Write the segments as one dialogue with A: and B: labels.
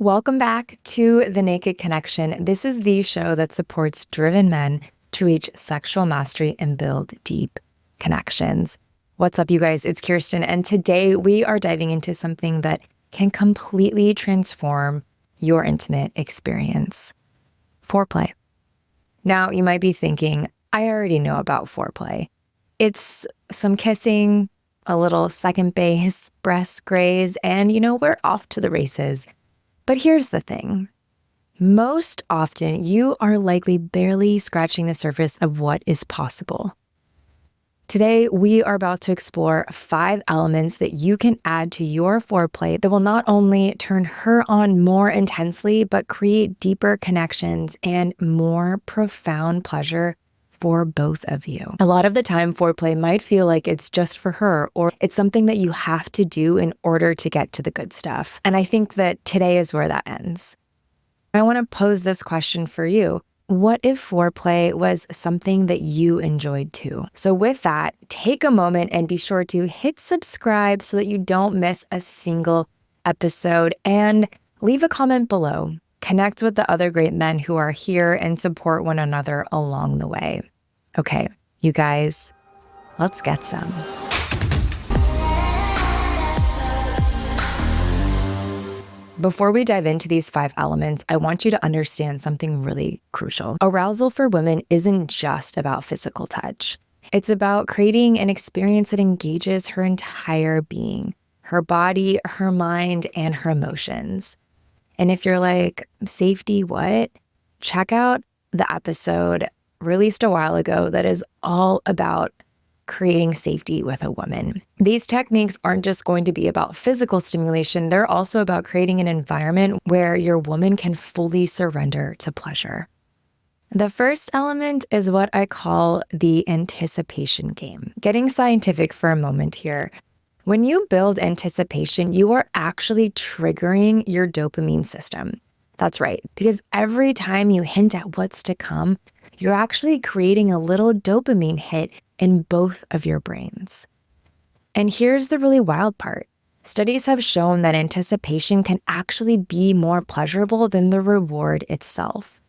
A: Welcome back to The Naked Connection. This is the show that supports driven men to reach sexual mastery and build deep connections. What's up, you guys? It's Kirsten, and today we are diving into something that can completely transform your intimate experience: foreplay. Now, you might be thinking, I already know about foreplay. It's some kissing, a little second base, breast graze, and we're off to the races. But here's the thing. Most often, you are likely barely scratching the surface of what is possible. Today, we are about to explore 5 elements that you can add to your foreplay that will not only turn her on more intensely, but create deeper connections and more profound pleasure for both of you. A lot of the time, foreplay might feel like it's just for her, or it's something that you have to do in order to get to the good stuff. And I think that today is where that ends. I want to pose this question for you. What if foreplay was something that you enjoyed too? So with that, take a moment and be sure to hit subscribe so that you don't miss a single episode, and leave a comment below. Connect with the other great men who are here and support one another along the way. Okay, you guys, let's get some. Before we dive into these 5 elements, I want you to understand something really crucial. Arousal for women isn't just about physical touch. It's about creating an experience that engages her entire being, her body, her mind, and her emotions. And if you're like, safety, what? Check out the episode released a while ago that is all about creating safety with a woman. These techniques aren't just going to be about physical stimulation, they're also about creating an environment where your woman can fully surrender to pleasure. The first element is what I call the anticipation game. Getting scientific for a moment here. When you build anticipation, you are actually triggering your dopamine system. That's right, because every time you hint at what's to come, you're actually creating a little dopamine hit in both of your brains. And here's the really wild part. Studies have shown that anticipation can actually be more pleasurable than the reward itself.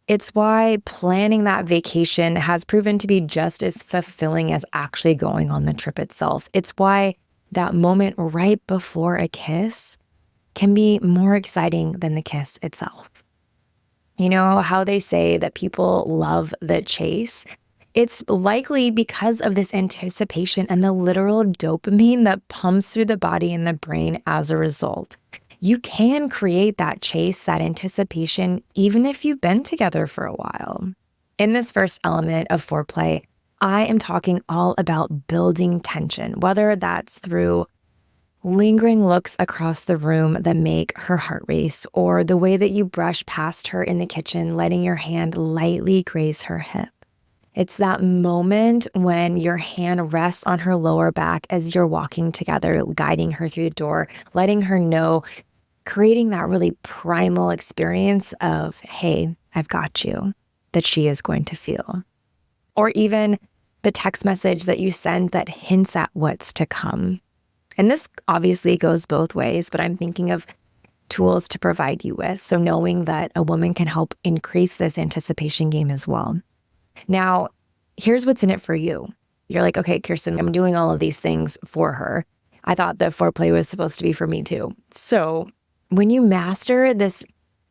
A: It's why planning that vacation has proven to be just as fulfilling as actually going on the trip itself. It's why that moment right before a kiss can be more exciting than the kiss itself. You know how they say that people love the chase? It's likely because of this anticipation and the literal dopamine that pumps through the body and the brain as a result. You can create that chase, that anticipation, even if you've been together for a while. In this first element of foreplay, I am talking all about building tension, whether that's through lingering looks across the room that make her heart race, or the way that you brush past her in the kitchen, letting your hand lightly graze her hip. It's that moment when your hand rests on her lower back as you're walking together, guiding her through the door, letting her know, creating that really primal experience of, hey, I've got you, that she is going to feel. Or even the text message that you send that hints at what's to come. And this obviously goes both ways, but I'm thinking of tools to provide you with. So knowing that a woman can help increase this anticipation game as well. Now, here's what's in it for you. You're like, okay, Kirsten, I'm doing all of these things for her. I thought that foreplay was supposed to be for me too. So when you master this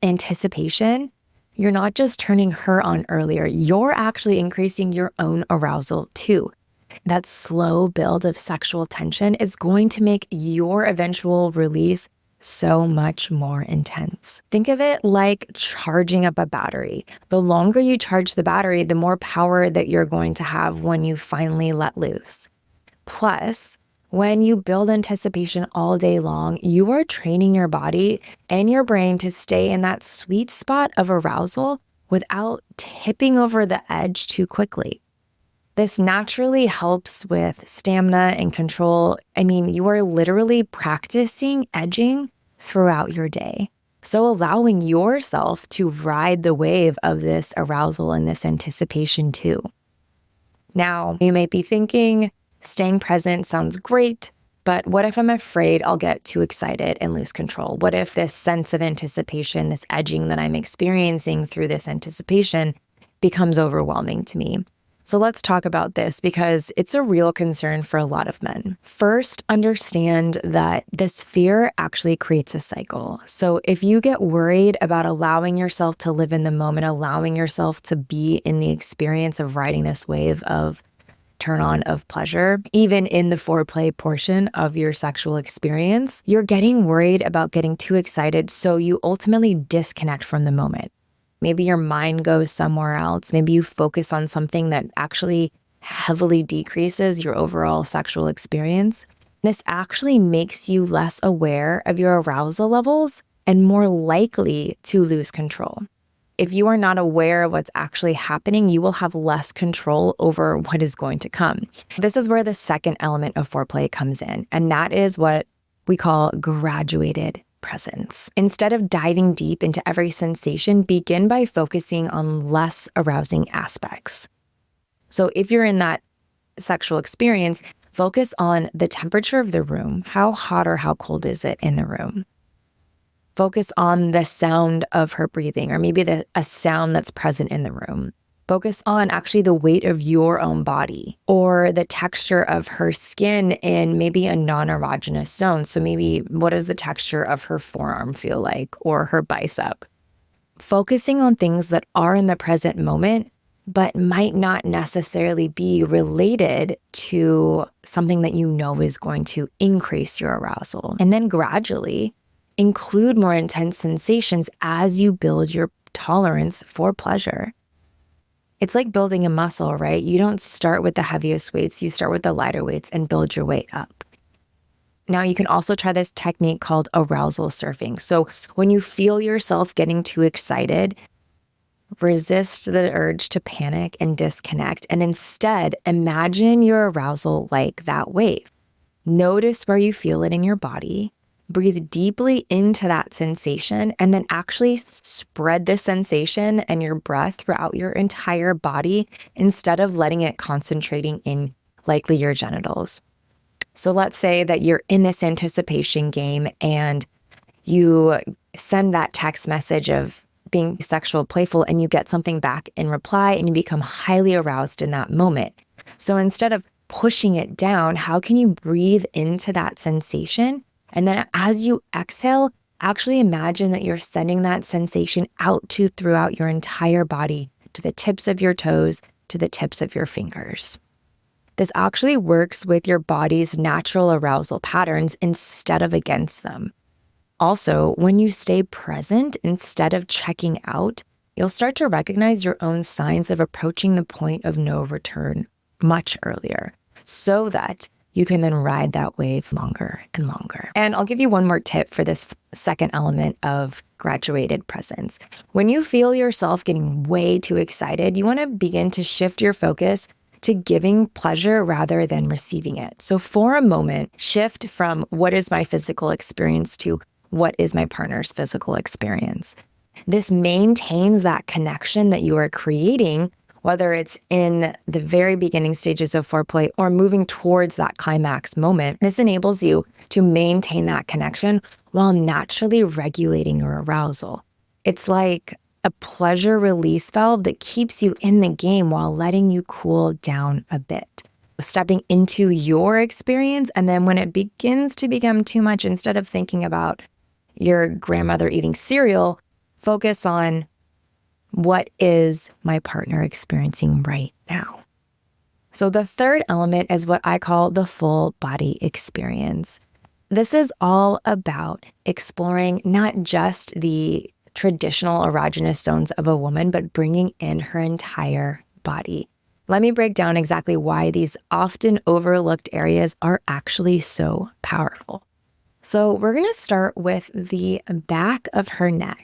A: anticipation, you're not just turning her on earlier, you're actually increasing your own arousal too. That slow build of sexual tension is going to make your eventual release so much more intense. Think of it like charging up a battery. The longer you charge the battery, the more power that you're going to have when you finally let loose. Plus, when you build anticipation all day long, you are training your body and your brain to stay in that sweet spot of arousal without tipping over the edge too quickly. This naturally helps with stamina and control. I mean, you are literally practicing edging throughout your day. So allowing yourself to ride the wave of this arousal and this anticipation too. Now, you might be thinking, staying present sounds great, But what if I'm afraid I'll get too excited and lose control? What if this sense of anticipation, this edging that I'm experiencing through this anticipation becomes overwhelming to me? So let's talk about this because it's a real concern for a lot of men. First, understand that this fear actually creates a cycle. So if you get worried about allowing yourself to live in the moment, allowing yourself to be in the experience of riding this wave of turn on of pleasure, even in the foreplay portion of your sexual experience, you're getting worried about getting too excited. So you ultimately disconnect from the moment. Maybe your mind goes somewhere else. Maybe you focus on something that actually heavily decreases your overall sexual experience. This actually makes you less aware of your arousal levels and more likely to lose control. If you are not aware of what's actually happening, you will have less control over what is going to come. This is where the second element of foreplay comes in, and that is what we call graduated presence. Instead of diving deep into every sensation, begin by focusing on less arousing aspects. So if you're in that sexual experience, focus on the temperature of the room. How hot or how cold is it in the room? Focus on the sound of her breathing, or maybe a sound that's present in the room. Focus on actually the weight of your own body or the texture of her skin in maybe a non-erogenous zone. So maybe what does the texture of her forearm feel like or her bicep? Focusing on things that are in the present moment, but might not necessarily be related to something that you know is going to increase your arousal. And then gradually include more intense sensations as you build your tolerance for pleasure. It's like building a muscle, right? You don't start with the heaviest weights, you start with the lighter weights and build your way up. Now, you can also try this technique called arousal surfing. So when you feel yourself getting too excited, resist the urge to panic and disconnect, and instead imagine your arousal like that wave. Notice where you feel it in your body. Breathe deeply into that sensation and then actually spread the sensation and your breath throughout your entire body instead of letting it concentrating in likely your genitals. So let's say that you're in this anticipation game and you send that text message of being sexual, playful, and you get something back in reply and you become highly aroused in that moment. So instead of pushing it down, how can you breathe into that sensation? And then as you exhale, actually imagine that you're sending that sensation out throughout your entire body, to the tips of your toes, to the tips of your fingers. This actually works with your body's natural arousal patterns instead of against them. Also, when you stay present instead of checking out, you'll start to recognize your own signs of approaching the point of no return much earlier, so that you can then ride that wave longer and longer. And I'll give you one more tip for this second element of graduated presence. When you feel yourself getting way too excited, you want to begin to shift your focus to giving pleasure rather than receiving it. So for a moment, shift from what is my physical experience to what is my partner's physical experience. This maintains that connection that you are creating, whether it's in the very beginning stages of foreplay or moving towards that climax moment. This enables you to maintain that connection while naturally regulating your arousal. It's like a pleasure release valve that keeps you in the game while letting you cool down a bit. Stepping into your experience, and then when it begins to become too much, instead of thinking about your grandmother eating cereal, focus on what is my partner experiencing right now? So the third element is what I call the full body experience. This is all about exploring not just the traditional erogenous zones of a woman, but bringing in her entire body. Let me break down exactly why these often overlooked areas are actually so powerful. So we're going to start with the back of her neck.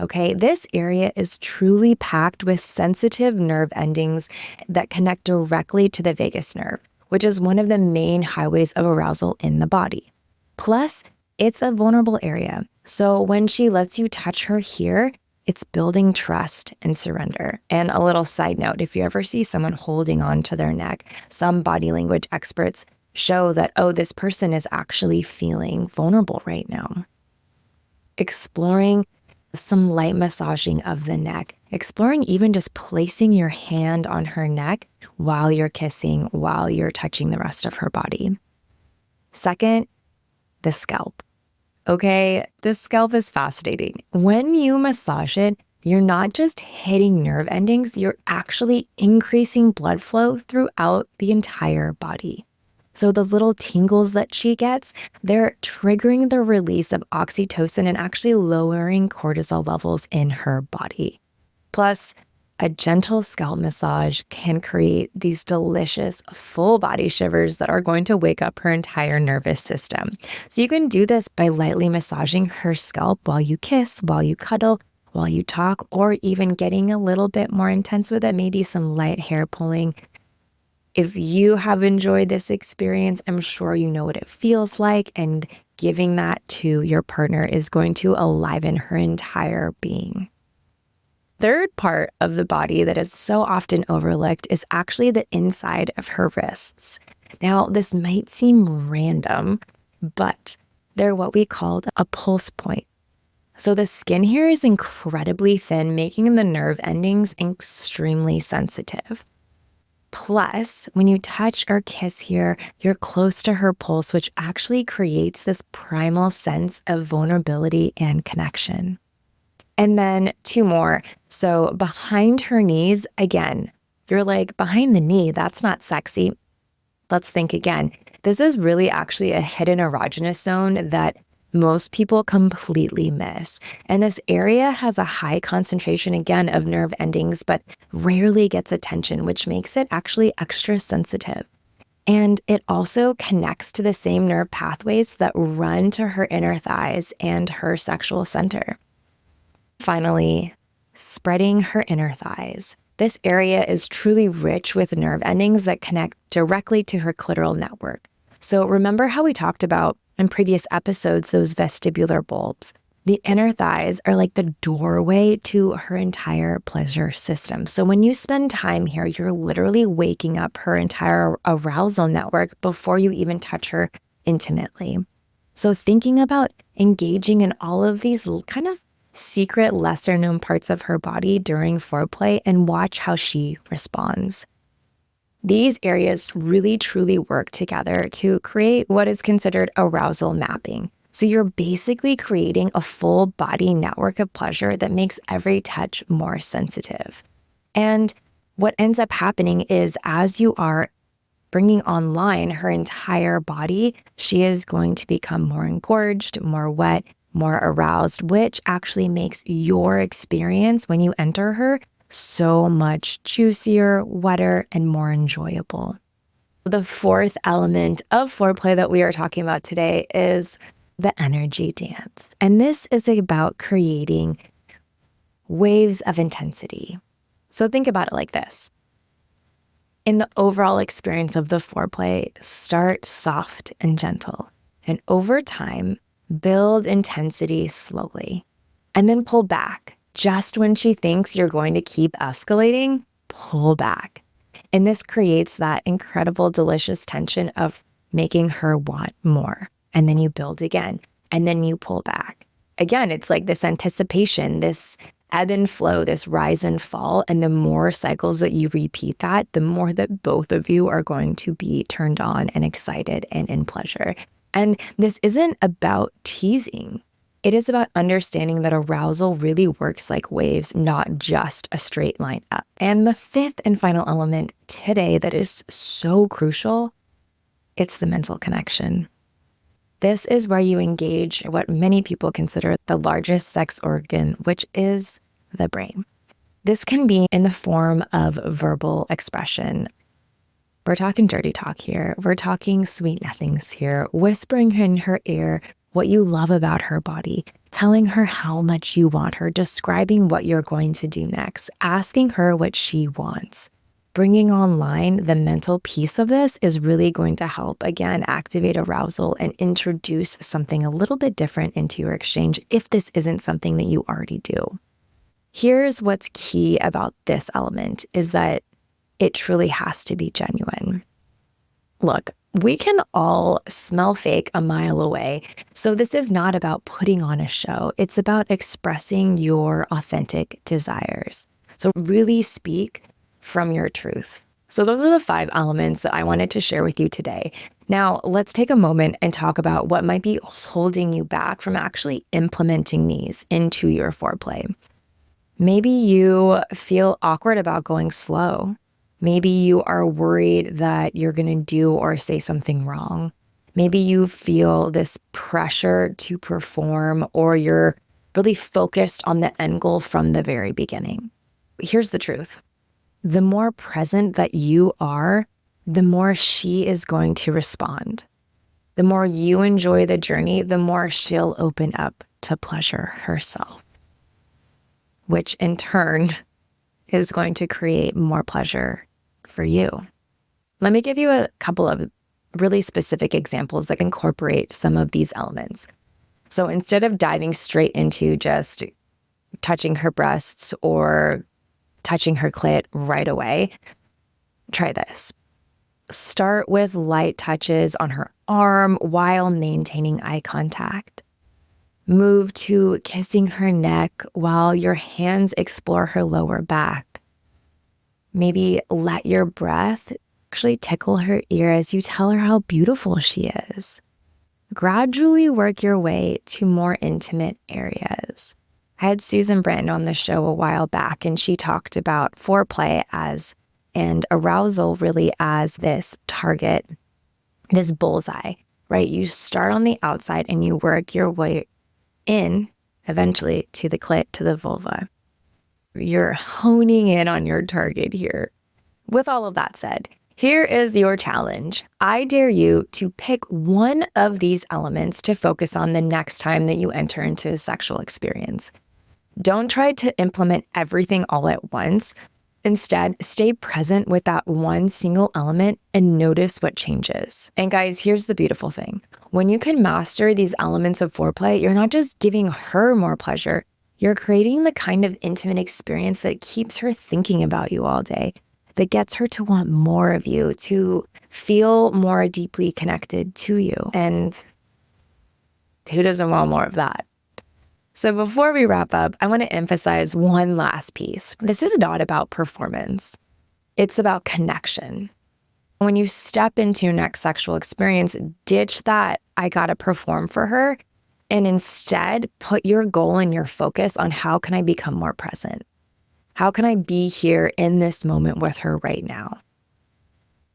A: Okay, this area is truly packed with sensitive nerve endings that connect directly to the vagus nerve, which is one of the main highways of arousal in the body. Plus, it's a vulnerable area. So when she lets you touch her here, it's building trust and surrender. And a little side note, if you ever see someone holding on to their neck, some body language experts show that, oh, this person is actually feeling vulnerable right now. Exploring some light massaging of the neck, exploring even just placing your hand on her neck while you're kissing, while you're touching the rest of her body. Second, the scalp. Okay, the scalp is fascinating. When you massage it, you're not just hitting nerve endings, you're actually increasing blood flow throughout the entire body. So those little tingles that she gets, they're triggering the release of oxytocin and actually lowering cortisol levels in her body. Plus, a gentle scalp massage can create these delicious full body shivers that are going to wake up her entire nervous system. So you can do this by lightly massaging her scalp while you kiss, while you cuddle, while you talk, or even getting a little bit more intense with it, maybe some light hair pulling. If you have enjoyed this experience, I'm sure you know what it feels like, and giving that to your partner is going to enliven her entire being. Third part of the body that is so often overlooked is actually the inside of her wrists. Now, this might seem random, but they're what we call a pulse point. So the skin here is incredibly thin, making the nerve endings extremely sensitive. Plus, when you touch or kiss here, you're close to her pulse, which actually creates this primal sense of vulnerability and connection. And then two more. So behind her knees, again, you're like, behind the knee, that's not sexy. Let's think again. This is really actually a hidden erogenous zone that most people completely miss. And this area has a high concentration, again, of nerve endings, but rarely gets attention, which makes it actually extra sensitive. And it also connects to the same nerve pathways that run to her inner thighs and her sexual center. Finally, spreading her inner thighs. This area is truly rich with nerve endings that connect directly to her clitoral network. So remember how we talked about in previous episodes, those vestibular bulbs? The inner thighs are like the doorway to her entire pleasure system. So when you spend time here, you're literally waking up her entire arousal network before you even touch her intimately. So thinking about engaging in all of these kind of secret, lesser known parts of her body during foreplay and watch how she responds. These areas really truly work together to create what is considered arousal mapping. So you're basically creating a full body network of pleasure that makes every touch more sensitive. And what ends up happening is as you are bringing online her entire body, she is going to become more engorged, more wet, more aroused, which actually makes your experience when you enter her so much juicier, wetter, and more enjoyable. The fourth element of foreplay that we are talking about today is the energy dance. And this is about creating waves of intensity. So think about it like this. In the overall experience of the foreplay, start soft and gentle. And over time, build intensity slowly. And then pull back. Just when she thinks you're going to keep escalating, pull back. And this creates that incredible, delicious tension of making her want more. And then you build again, and then you pull back. Again, it's like this anticipation, this ebb and flow, this rise and fall. And the more cycles that you repeat that, the more that both of you are going to be turned on and excited and in pleasure. And this isn't about teasing. It is about understanding that arousal really works like waves, not just a straight line up. And the fifth and final element today that is so crucial, it's the mental connection. This is where you engage what many people consider the largest sex organ, which is the brain. This can be in the form of verbal expression. We're talking dirty talk here. We're talking sweet nothings here, whispering in her ear what you love about her body, telling her how much you want her, describing what you're going to do next, asking her what she wants. Bringing online the mental piece of this is really going to help, again, activate arousal and introduce something a little bit different into your exchange if this isn't something that you already do. Here's what's key about this element is that it truly has to be genuine. Look, we can all smell fake a mile away. So this is not about putting on a show. It's about expressing your authentic desires. So really speak from your truth. So those are the 5 elements that I wanted to share with you today. Now, let's take a moment and talk about what might be holding you back from actually implementing these into your foreplay. Maybe you feel awkward about going slow. Maybe you are worried that you're going to do or say something wrong. Maybe you feel this pressure to perform, or you're really focused on the end goal from the very beginning. Here's the truth. The more present that you are, the more she is going to respond. The more you enjoy the journey, the more she'll open up to pleasure herself, which in turn is going to create more pleasure for you. Let me give you a couple of really specific examples that incorporate some of these elements. So instead of diving straight into just touching her breasts or touching her clit right away, try this. Start with light touches on her arm while maintaining eye contact. Move to kissing her neck while your hands explore her lower back. Maybe let your breath actually tickle her ear as you tell her how beautiful she is. Gradually work your way to more intimate areas. I had Susan Branton on the show a while back, and she talked about foreplay and arousal really as this target, this bullseye, right? You start on the outside and you work your way in eventually to the clit, to the vulva. You're honing in on your target here. With all of that said, here is your challenge. I dare you to pick one of these elements to focus on the next time that you enter into a sexual experience. Don't try to implement everything all at once. Instead, stay present with that one single element and notice what changes. And guys, here's the beautiful thing. When you can master these elements of foreplay, you're not just giving her more pleasure, you're creating the kind of intimate experience that keeps her thinking about you all day, that gets her to want more of you, to feel more deeply connected to you. And who doesn't want more of that? So before we wrap up, I want to emphasize one last piece. This is not about performance. It's about connection. When you step into your next sexual experience, ditch that I gotta perform for her, and instead put your goal and your focus on how can I become more present? How can I be here in this moment with her right now?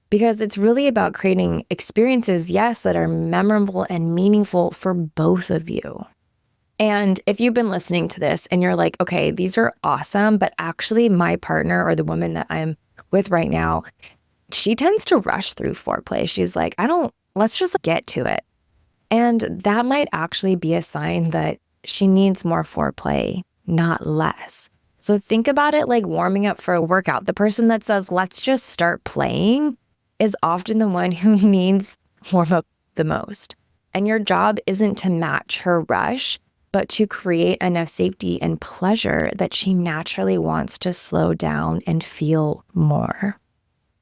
A: Because it's really about creating experiences, yes, that are memorable and meaningful for both of you. And if you've been listening to this and you're like, okay, these are awesome, but actually my partner or the woman that I'm with right now, she tends to rush through foreplay. She's like, let's just get to it. And that might actually be a sign that she needs more foreplay, not less. So think about it like warming up for a workout. The person that says, let's just start playing is often the one who needs warm up the most. And your job isn't to match her rush, but to create enough safety and pleasure that she naturally wants to slow down and feel more.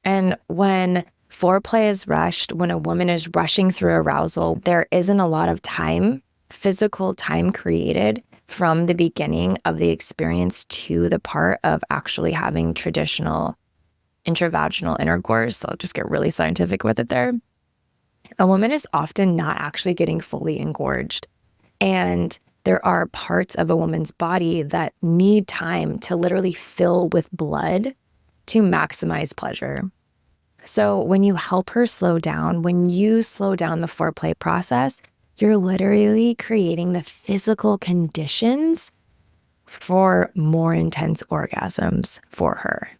A: And when foreplay is rushed, when a woman is rushing through arousal, there isn't a lot of time, physical time created from the beginning of the experience to the part of actually having traditional intravaginal intercourse. I'll just get really scientific with it there. A woman is often not actually getting fully engorged. And there are parts of a woman's body that need time to literally fill with blood to maximize pleasure. So when you help her slow down, when you slow down the foreplay process, you're literally creating the physical conditions for more intense orgasms for her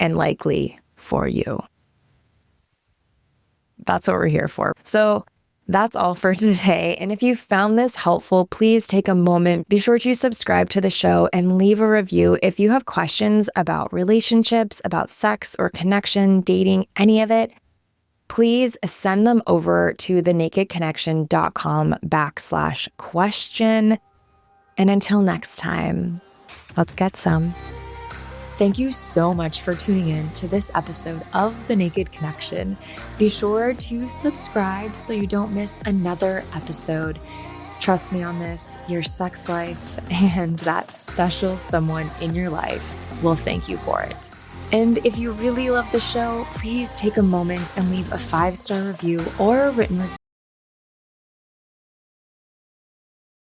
A: and likely for you. That's what we're here for. So that's all for today. And if you found this helpful, please take a moment. Be sure to subscribe to the show and leave a review. If you have questions about relationships, about sex or connection, dating, any of it, please send them over to thenakedconnection.com/question. And until next time, let's get some. Thank you so much for tuning in to this episode of The Naked Connection. Be sure to subscribe so you don't miss another episode. Trust me on this, your sex life and that special someone in your life will thank you for it. And if you really love the show, please take a moment and leave a 5-star review or a written review